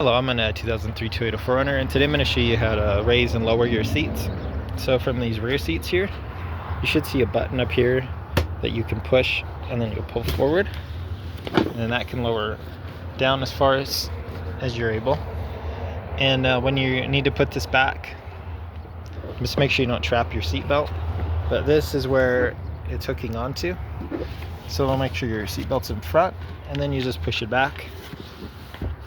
Hello, I'm in a 2003 Toyota 4Runner, and today I'm going to show you how to raise and lower your seats. So from these rear seats here, you should see a button up here that you can push and then you'll pull forward, and then that can lower down as far as you're able. And when you need to put this back, just make sure you don't trap your seat belt. But this is where it's hooking onto, so make sure your seat belt's in front, and then you just push it back.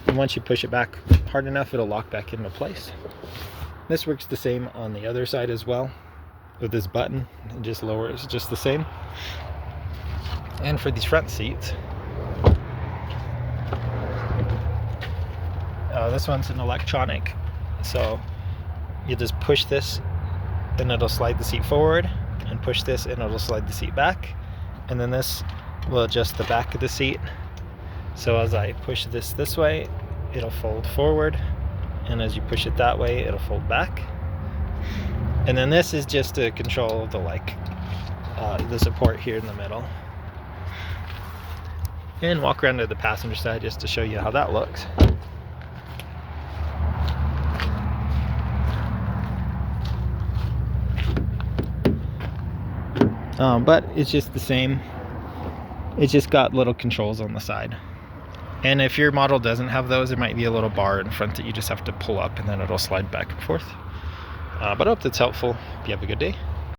And once you push it back hard enough, it'll lock back into place. This works the same on the other side as well. With this button, it just lowers just the same. And for these front seats, this one's an electronic. So you just push this and it'll slide the seat forward, and push this and it'll slide the seat back. And then this will adjust the back of the seat. So as I push this way, it'll fold forward, and as you push it that way, it'll fold back. And then this is just to control the support here in the middle. And walk around to the passenger side just to show you how that looks. But it's just the same. It's just got little controls on the side. And if your model doesn't have those, there might be a little bar in front that you just have to pull up, and then it'll slide back and forth. But I hope that's helpful. You have a good day.